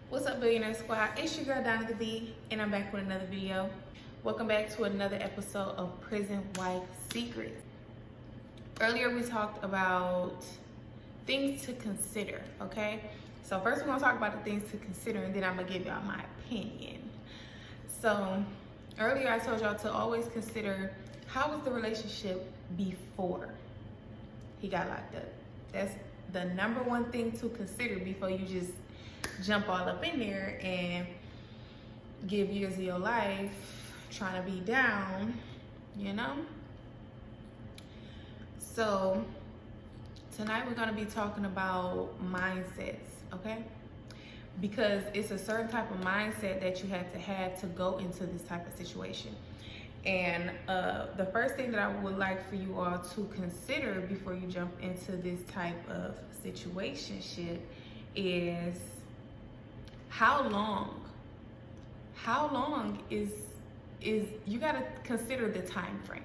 What's up, Billionaire Squad? It's your girl Donnathebillionaire, and I'm back with another video. Welcome back to another episode of Prison Wife Secrets. Earlier we talked about things to consider, okay? So first we're gonna talk about the things to consider, and then I'm gonna give y'all my opinion. So earlier I told y'all to always consider how was the relationship before he got locked up. That's the number one thing to consider before you just jump all up in there and give years of your life trying to be down, you know? So tonight we're going to be talking about mindsets, okay? Because it's a certain type of mindset that you have to go into this type of situation. And the first thing that I would like for you all to consider before you jump into this type of situationship is how long is you got to consider the time frame.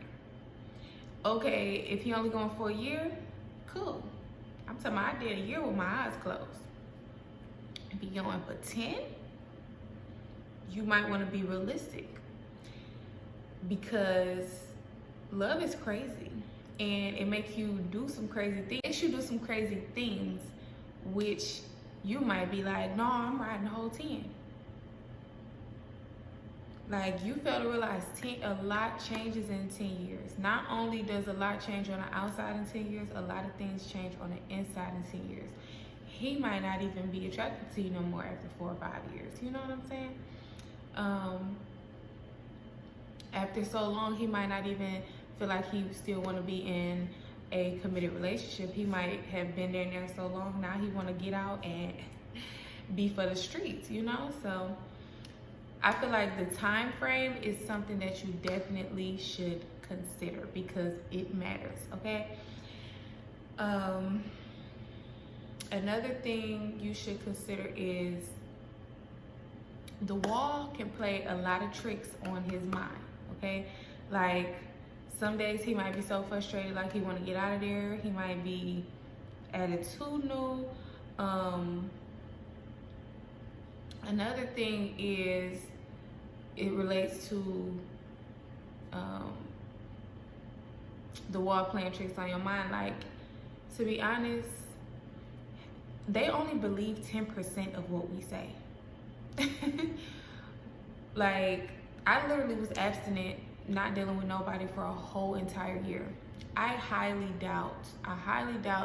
Okay, if you're only going for a year, cool. I'm talking about I did a year with my eyes closed. If you're going for 10, you might want to be realistic, because love is crazy and it makes you do some crazy things. It makes you do some crazy things, which you might be like, no, I'm riding the whole 10. Like, you fail to realize a lot changes in 10 years. Not only does a lot change on the outside in 10 years, a lot of things change on the inside in 10 years. He might not even be attracted to you no more after 4 or 5 years. You know what I'm saying? After so long, he might not even feel like he still want to be in a committed relationship. He might have been there so long, now he want to get out and be for the streets, you know? So I feel like the time frame is something that you definitely should consider because it matters, okay? Another thing you should consider is the wall can play a lot of tricks on his mind, okay? Like, some days he might be so frustrated, like he want to get out of there. He might be attitudinal. Another thing is it relates to the wall playing tricks on your mind. Like, to be honest, they only believe 10% of what we say. Like, I literally was abstinent, not dealing with nobody for a whole entire year. I highly doubt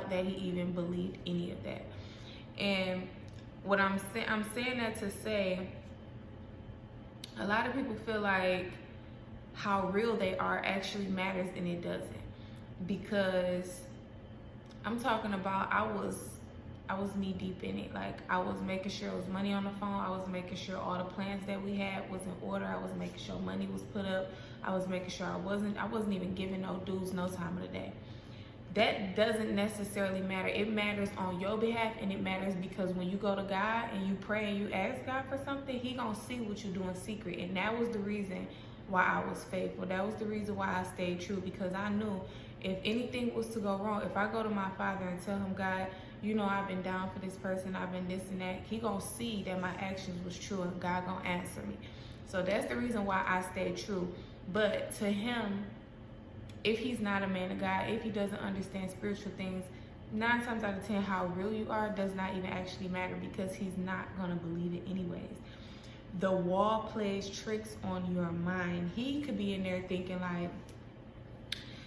that he even believed any of that. And what I'm saying that to say, a lot of people feel like how real they are actually matters, and it doesn't. Because I'm talking about, I was knee deep in it. Like, I was making sure it was money on the phone. I was making sure all the plans that we had was in order. I was making sure money was put up. I was making sure I wasn't even giving no dues no time of the day. That doesn't necessarily matter. It matters on your behalf, and it matters because when you go to God and you pray and you ask God for something, he gonna see what you do in secret. And that was the reason why I was faithful. That was the reason why I stayed true, because I knew if anything was to go wrong, if I go to my Father and tell him, God, you know, I've been down for this person, I've been this and that, he gonna see that my actions was true, and God gonna answer me. So that's the reason why I stayed true. But to him, if he's not a man of God, if he doesn't understand spiritual things, 9 times out of 10, how real you are does not even actually matter, because he's not gonna believe it anyways. The wall plays tricks on your mind. He could be in there thinking like,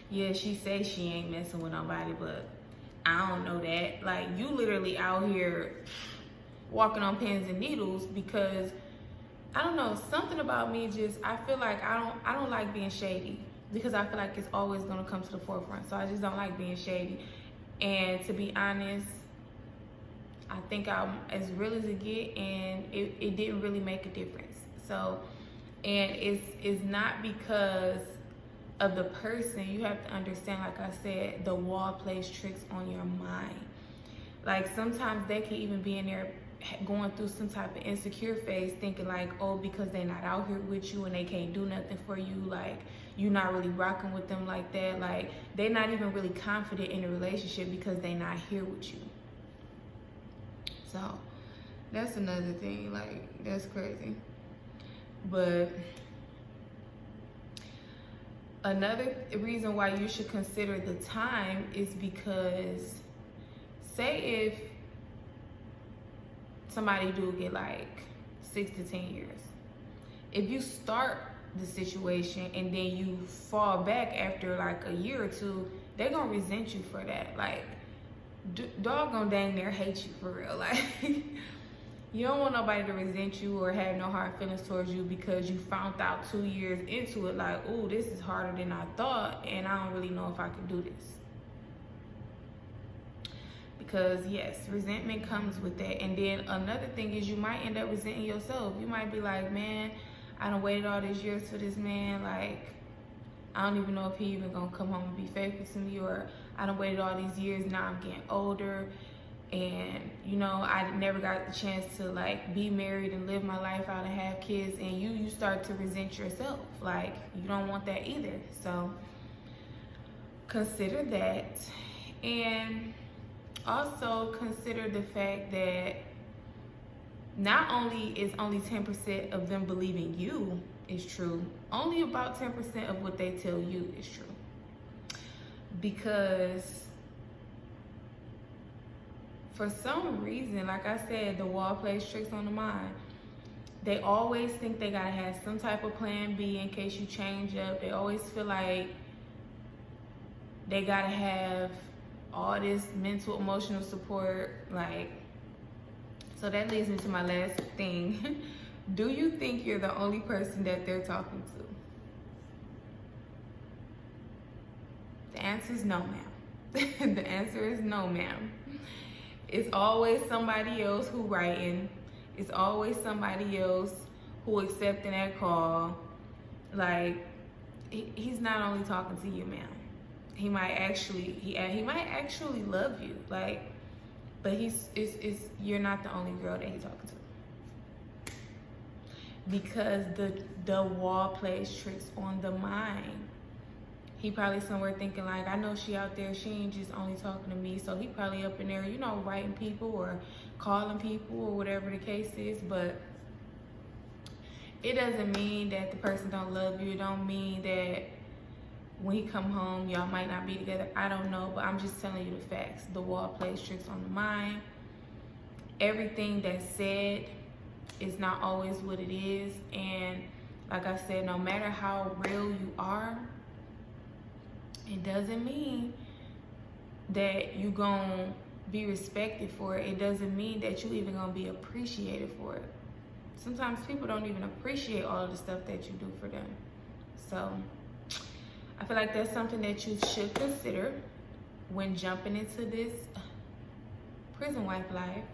yeah, she says she ain't messing with nobody, but I don't know that. Like, you literally out here walking on pins and needles, because I don't know, something about me just, I feel like I don't like being shady, because I feel like it's always gonna come to the forefront. So I just don't like being shady. And to be honest, I think I'm as real as it get, and it didn't really make a difference. So, and it's not because of the person. You have to understand, like I said, the wall plays tricks on your mind. Like, sometimes they can even be in there going through some type of insecure phase, thinking like, oh, because they're not out here with you and they can't do nothing for you, like, you're not really rocking with them like that. Like, they're not even really confident in a relationship because they're not here with you. So That's another thing. Like, that's crazy. But another reason why you should consider the time is because, say if somebody do get like 6 to 10 years, if you start the situation and then you fall back after like a year or two, they're gonna resent you for that. Like, dog gonna dang near hate you for real. Like, you don't want nobody to resent you or have no hard feelings towards you because you found out 2 years into it, like, oh, this is harder than I thought, and I don't really know if I can do this. Because yes, resentment comes with that. And then another thing is, you might end up resenting yourself. You might be like, man, I done waited all these years for this man. Like, I don't even know if he even gonna come home and be faithful to me, or I done waited all these years, now I'm getting older, and you know, I never got the chance to like be married and live my life out and have kids, and you start to resent yourself. Like, you don't want that either. So consider that. And also consider the fact that not only is only 10% of them believing you is true, only about 10% of what they tell you is true. Because for some reason, like I said, the wall plays tricks on the mind. They always think they gotta have some type of plan B in case you change up. They always feel like they gotta have all this mental, emotional support. Like, so that leads me to my last thing. Do you think you're the only person that they're talking to? The answer is no, ma'am. The answer is no, ma'am. It's always somebody else who writing. It's always somebody else who accepting that call. Like, he's not only talking to you, ma'am. He might actually love you. Like, but you're not the only girl that he's talking to. Because the wall plays tricks on the mind. He probably somewhere thinking like, I know she out there, she ain't just only talking to me. So he probably up in there, you know, writing people or calling people or whatever the case is. But it doesn't mean that the person don't love you. It don't mean that when he come home, y'all might not be together. I don't know, but I'm just telling you the facts. The wall plays tricks on the mind. Everything that's said is not always what it is. And like I said, no matter how real you are, it doesn't mean that you gonna be respected for it. It doesn't mean that you even gonna be appreciated for it. Sometimes people don't even appreciate all of the stuff that you do for them. So I feel like that's something that you should consider when jumping into this prison wife life.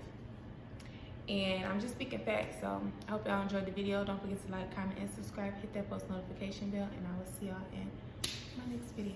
And I'm just speaking facts. So I hope y'all enjoyed the video. Don't forget to like, comment, and subscribe. Hit that post notification bell, and I will see y'all in my next video.